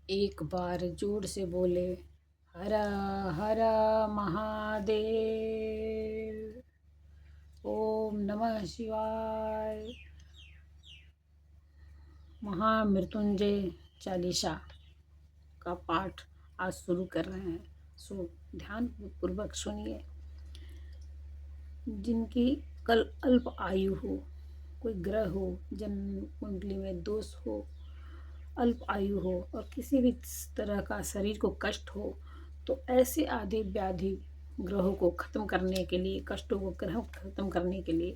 एक बार जोर से बोले, हर हर महादेव। ओम नमः शिवाय। महामृत्युंजय चालीसा का पाठ आज शुरू कर रहे हैं, सो ध्यान पूर्वक सुनिए। जिनकी कल अल्प आयु हो, कोई ग्रह हो, जन्म कुंडली में दोष हो, अल्प आयु हो और किसी भी तरह का शरीर को कष्ट हो, तो ऐसे आदि व्याधि ग्रहों को खत्म करने के लिए, कष्टों को ग्रह खत्म करने के लिए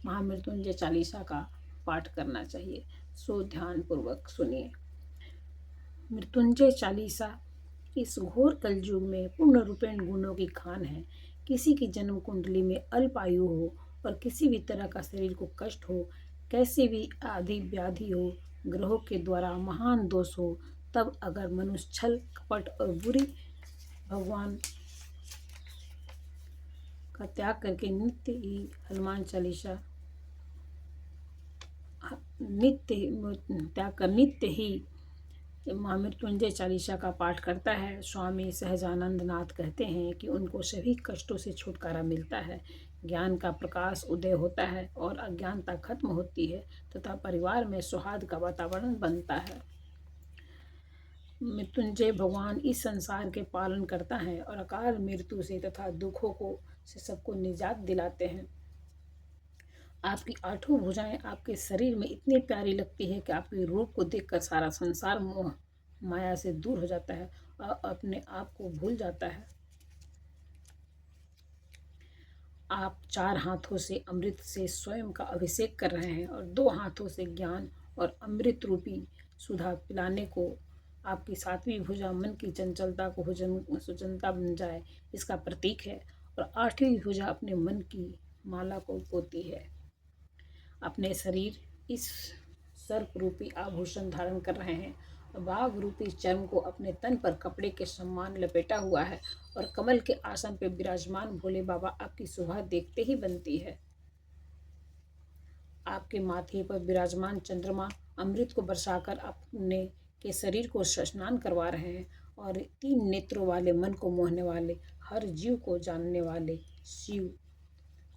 महामृत्युंजय चालीसा का पाठ करना चाहिए। सो ध्यान पूर्वक सुनिए। मृत्युंजय चालीसा इस घोर कलयुग में पूर्ण रूपेण गुणों की खान है। किसी की जन्म कुंडली में अल्प आयु हो और किसी भी तरह का शरीर को कष्ट हो, कैसे भी आदि व्याधि हो, ग्रहों के द्वारा महान दोष हो, तब अगर मनुष्य छल कपट और बुरी भगवान का त्याग करके नित्य ही हनुमान चालीसा नित्य ही महामृत्युंजय चालीसा का पाठ करता है, स्वामी सहजानंद नाथ कहते हैं कि उनको सभी कष्टों से छुटकारा मिलता है, ज्ञान का प्रकाश उदय होता है और अज्ञानता खत्म होती है तथा परिवार में सौहार्द का वातावरण बनता है। मृत्युंजय भगवान इस संसार के पालन करता है और अकाल मृत्यु से तथा दुखों को से सबको निजात दिलाते हैं। आपकी आठों भुजाएं आपके शरीर में इतनी प्यारी लगती है कि आपके रूप को देखकर सारा संसार मोह माया से दूर हो जाता है और अपने आप को भूल जाता है। आप 4 हाथों से अमृत से स्वयं का अभिषेक कर रहे हैं और 2 हाथों से ज्ञान और अमृत रूपी सुधा पिलाने को आपकी 7वीं भुजा मन की चंचलता को सुजनता बन जाए, इसका प्रतीक है। और 8वीं भुजा अपने मन की माला को पोती है। अपने शरीर इस सर्प रूपी आभूषण धारण कर रहे हैं और बाघ रूपी चर्म को अपने तन पर कपड़े के समान लपेटा हुआ है और कमल के आसन पर विराजमान भोले बाबा आपकी शोभा देखते ही बनती है। आपके माथे पर विराजमान चंद्रमा अमृत को बरसाकर अपने के शरीर को स्नान करवा रहे हैं और 3 नेत्रों वाले, मन को मोहने वाले, हर जीव को जानने वाले शिव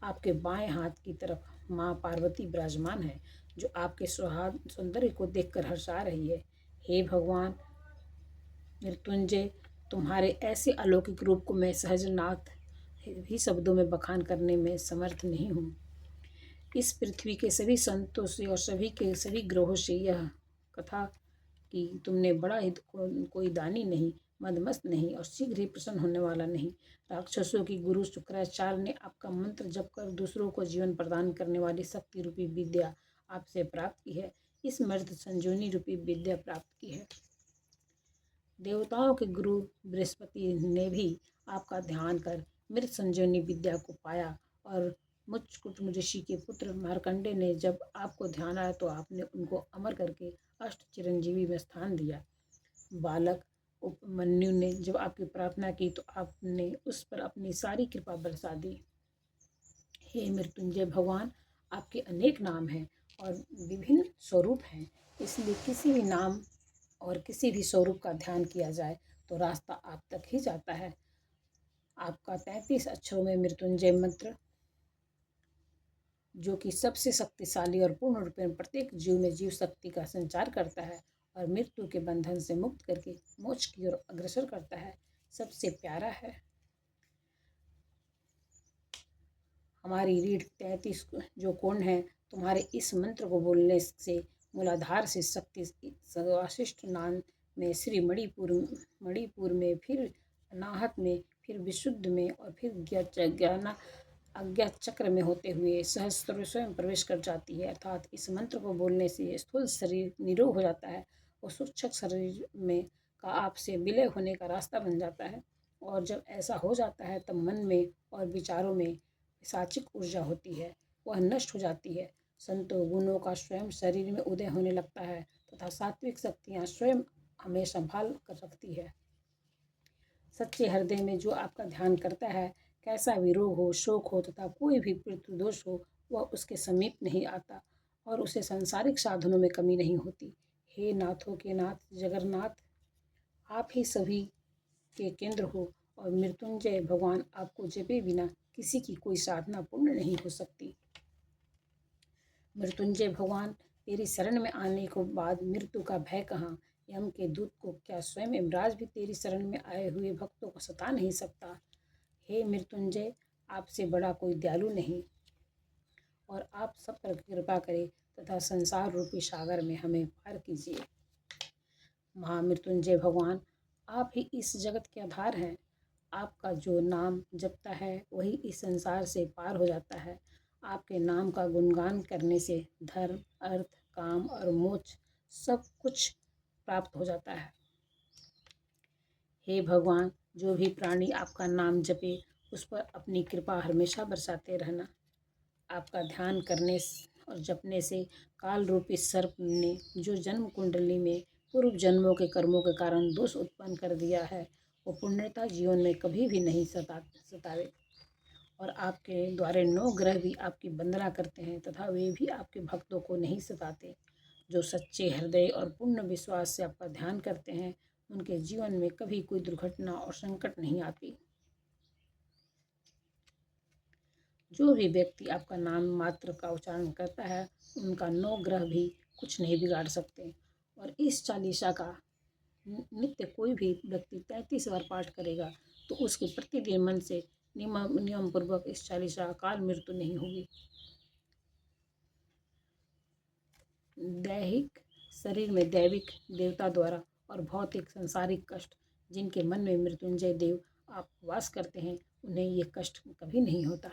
आपके बाएं हाथ की तरफ माँ पार्वती विराजमान है, जो आपके सौंदर्य को देखकर हर्षा रही है। हे भगवान मृत्युंजय, तुम्हारे ऐसे अलौकिक रूप को मैं सहजनाथ ही शब्दों में बखान करने में समर्थ नहीं हूँ। इस पृथ्वी के सभी संतों से और सभी ग्रहों से यह कथा कि तुमने बड़ा ही कोई दानी नहीं, मदमस्त नहीं और शीघ्र ही प्रसन्न होने वाला नहीं। राक्षसों की गुरु शुक्राचार्य ने आपका मंत्र जप कर दूसरों को जीवन प्रदान करने वाली शक्ति रूपी विद्या आपसे प्राप्त की है। इस मर्द संजीवनी रूपी विद्या प्राप्त की है। देवताओं के गुरु बृहस्पति ने भी आपका ध्यान कर मृत संजीवनी विद्या को पाया और मुचकुट ऋषि के पुत्र मार्कंडे ने जब आपको ध्यान आया तो आपने उनको अमर करके अष्ट चिरंजीवी में स्थान दिया। बालक उपमन्यु ने जब आपकी प्रार्थना की तो आपने उस पर अपनी सारी कृपा बरसा दी। हे मृत्युंजय भगवान, आपके अनेक नाम हैं और विभिन्न स्वरूप हैं, इसलिए किसी भी नाम और किसी भी स्वरूप का ध्यान किया जाए तो रास्ता आप तक ही जाता है। आपका 33 अक्षरों में मृत्युंजय मंत्र, जो कि सबसे शक्तिशाली और पूर्ण रूप में प्रत्येक जीव में जीव शक्ति का संचार करता है और मृत्यु के बंधन से मुक्त करके मोक्ष की ओर अग्रसर करता है, सबसे प्यारा है। हमारी रीढ़ 33 जो कोण है, तुम्हारे इस मंत्र को बोलने से मूलाधार से शक्ति वाशिष्ठ नाम में, श्री मणिपुर में, फिर अनाहत में, फिर विशुद्ध में और फिर ज्ञान अज्ञात चक्र में होते हुए सहस्त्र स्वयं प्रवेश कर जाती है। अर्थात इस मंत्र को बोलने से स्थूल शरीर निरोग हो जाता है और सूक्ष्म शरीर में का आपसे विलय होने का रास्ता बन जाता है। और जब ऐसा हो जाता है तब मन में और विचारों में पिशाचिक ऊर्जा होती है, वह नष्ट हो जाती है। संतों गुणों का स्वयं शरीर में उदय होने लगता है तथा सात्विक शक्तियाँ स्वयं हमें संभाल कर रखती है। सच्चे हृदय में जो आपका ध्यान करता है, कैसा भी रोग हो, शोक हो तथा कोई भी पितृदोष हो, वह उसके समीप नहीं आता और उसे सांसारिक साधनों में कमी नहीं होती। हे नाथों के नाथ जगन्नाथ, आप ही सभी के केंद्र हो और मृत्युंजय भगवान आपको जपे बिना किसी की कोई साधना पूर्ण नहीं हो सकती। मृत्युंजय भगवान, तेरी शरण में आने के बाद मृत्यु का भय कहाँ। यम के दूत को क्या स्वयं यमराज भी तेरी शरण में आए हुए भक्तों को सता नहीं सकता। हे मृत्युंजय, आपसे बड़ा कोई दयालु नहीं, और आप सब पर कृपा करें तथा संसार रूपी सागर में हमें पार कीजिए। महामृत्युंजय भगवान, आप ही इस जगत के आधार हैं। आपका जो नाम जपता है वही इस संसार से पार हो जाता है। आपके नाम का गुणगान करने से धर्म, अर्थ, काम और मोक्ष सब कुछ प्राप्त हो जाता है। हे भगवान, जो भी प्राणी आपका नाम जपे उस पर अपनी कृपा हमेशा बरसाते रहना। आपका ध्यान करने और जपने से काल रूपी सर्प ने जो जन्म कुंडली में पूर्व जन्मों के कर्मों के कारण दोष उत्पन्न कर दिया है, वो पुण्यता जीवन में कभी भी नहीं सतावे। और आपके द्वारे 9 ग्रह भी आपकी वंदना करते हैं तथा वे भी आपके भक्तों को नहीं सताते। जो सच्चे हृदय और पूर्ण विश्वास से आपका ध्यान करते हैं, उनके जीवन में कभी कोई दुर्घटना और संकट नहीं आती। जो भी व्यक्ति आपका नाम मात्र का उच्चारण करता है, उनका 9 ग्रह भी कुछ नहीं बिगाड़ सकते। और इस चालीसा का नित्य कोई भी व्यक्ति 33 बार पाठ करेगा तो उसके प्रतिदिन मन से नियम पूर्वक इस चालीसा अकाल मृत्यु नहीं होगी। दैहिक शरीर में दैविक देवता द्वारा और भौतिक संसारिक कष्ट जिनके मन में मृत्युंजय देव आप वास करते हैं, उन्हें ये कष्ट कभी नहीं होता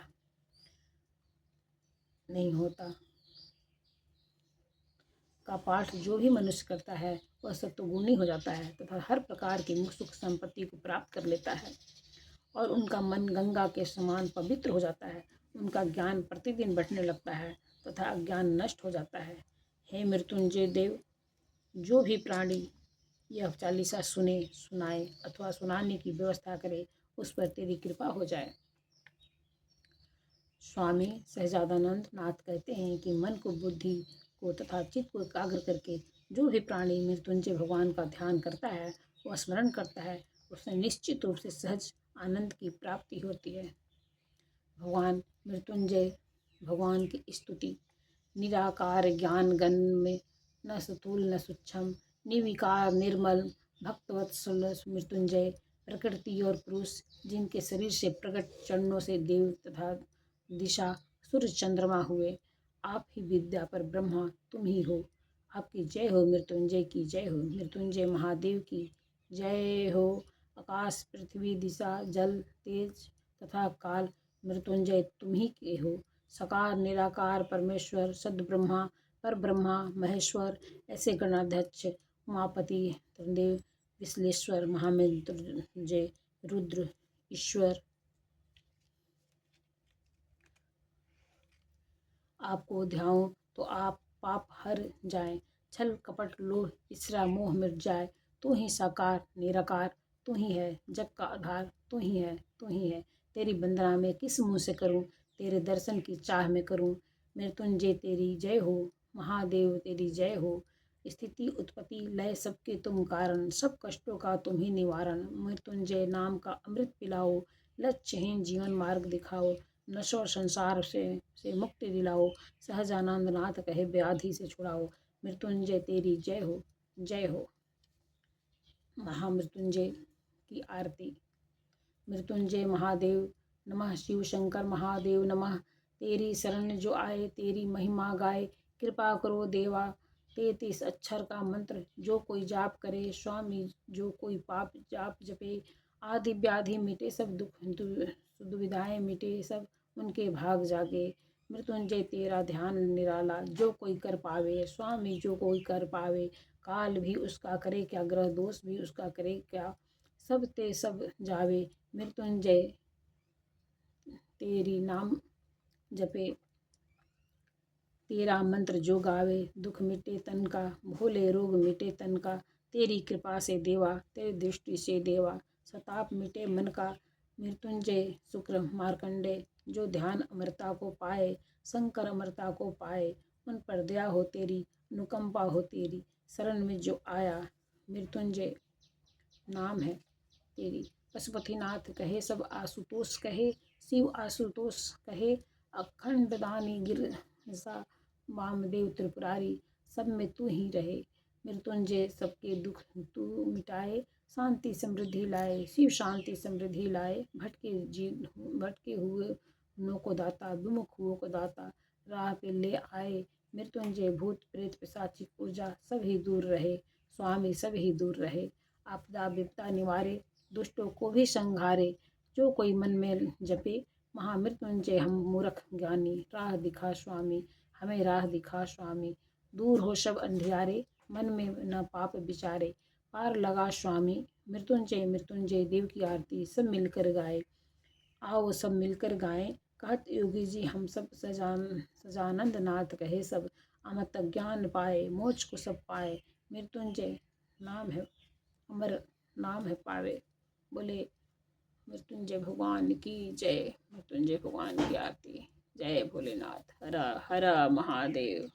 का पाठ जो भी मनुष्य करता है वह सत्वगुणी हो जाता है तथा हर प्रकार की सुख संपत्ति को प्राप्त कर लेता है और उनका मन गंगा के समान पवित्र हो जाता है। उनका ज्ञान प्रतिदिन बढ़ने लगता है तथा अज्ञान नष्ट हो जाता है। हे मृत्युंजय देव, जो भी प्राणी यह चालीसा सुने, सुनाए अथवा सुनाने की व्यवस्था करे, उस पर तेरी कृपा हो जाए। स्वामी सहजादानंद नाथ कहते हैं कि मन को, बुद्धि को तथा चित्त को एकाग्र करके जो भी प्राणी मृत्युंजय भगवान का ध्यान करता है, वह स्मरण करता है, उसने निश्चित रूप से सहज आनंद की प्राप्ति होती है। भगवान मृत्युंजय भगवान की स्तुति। निराकार ज्ञान गण में न स्थूल न सूक्ष्म, निर्विकार निर्मल भक्तवत्सल मृत्युंजय, प्रकृति और पुरुष जिनके शरीर से प्रकट चरणों से देव तथा दिशा सूर्य चंद्रमा हुए, आप ही विद्या पर ब्रह्मा तुम ही हो। आपकी जय हो, मृत्युंजय की जय हो, मृत्युंजय महादेव की जय हो। आकाश पृथ्वी दिशा जल तेज तथा काल मृत्युंजय तुम ही के हो। सकार निराकार परमेश्वर सद्ब्रह्मा पर ब्रह्मा महेश्वर, ऐसे गणाध्यक्ष उमापति त्रिदेव विश्लेश्वर महामृत्युंजय रुद्र ईश्वर, आपको ध्याऊं तो आप पाप हर जाएं, छल कपट लोभ इसरा मोह मिट जाए। तू ही साकार निराकार, तू ही है जग का आधार, तू ही है, तू ही है। तेरी वंदना मैं किस मुँह से करूं, तेरे दर्शन की चाह में करूं। मृत्युंजय तेरी जय हो, महादेव तेरी जय हो। स्थिति उत्पत्ति लय सबके तुम कारण, सब कष्टों का तुम ही निवारण। मृत्युंजय नाम का अमृत पिलाओ, लक्ष्यहीन जीवन मार्ग दिखाओ। नशो संसार से मुक्ति दिलाओ, सहजानंद नाथ कहे व्याधि से छुड़ाओ। मृत्युंजय तेरी जय हो, जय हो। महामृत्युंजय की आरती। मृत्युंजय महादेव नमः, शिव शंकर महादेव नमः। तेरी शरण जो आए तेरी महिमा गाए, कृपा करो देवा 33 अक्षर का मंत्र जो कोई जाप करे। स्वामी, जो कोई पाप जाप जपे, आदि व्याधि मिटे सब दुख दुविधाएं मिटे सब उनके भाग जागे। मृत्युंजय तेरा ध्यान निराला जो कोई कर पावे। स्वामी, जो कोई कर पावे, काल भी उसका करे क्या, ग्रह दोष भी उसका करे क्या, सब ते सब जावे। मृत्युंजय तेरी नाम जपे, तेरा मंत्र जो गावे, दुख मिटे तन का, भोले रोग मिटे तन का। तेरी कृपा से देवा, तेरी दृष्टि से देवा, सताप मिटे मन का। मृत्युंजय शुक्र मार्कंडे, जो ध्यान अमरता को पाए, शंकर अमरता को पाए, उन पर दया हो तेरी, अनुकंपा हो तेरी। शरण में जो आया मृत्युंजय नाम है तेरी। पशुपतिनाथ कहे सब आशुतोष कहे, शिव आशुतोष कहे, अखंड दानी गिरजा वामदेव त्रिपुरारी, सब में तू ही रहे। मृत्युंजय सबके दुख तू मिटाए, शांति समृद्धि लाए, शिव शांति समृद्धि लाए। भटके हुए नो को दाता, विमुख हुओं को दाता, राह पे ले आए। मृत्युंजय भूत प्रेत पिशाचिक ऊर्जा सब ही दूर रहे, स्वामी सब ही दूर रहे। आपदा विपदा निवारे, दुष्टों को भी संहारे। जो कोई मन में जपे महामृत्युंजय हम मूर्ख ज्ञानी, राह दिखा स्वामी, हमें राह दिखा स्वामी। दूर हो सब अंधियारे, मन में न पाप विचारे, पार लगा स्वामी। मृत्युंजय मृत्युंजय देव की आरती सब मिलकर गाए। आओ सब मिलकर गाएं, कहत योगी जी हम सब सजानंद नाथ कहे सब, अमृत ज्ञान पाए, मोक्ष को सब पाए। मृत्युंजय नाम है अमर, नाम है पावे। बोले मृत्युंजय भगवान की जय। मृत्युंजय भगवान की आरती। जय भोलेनाथ। हर हर महादेव।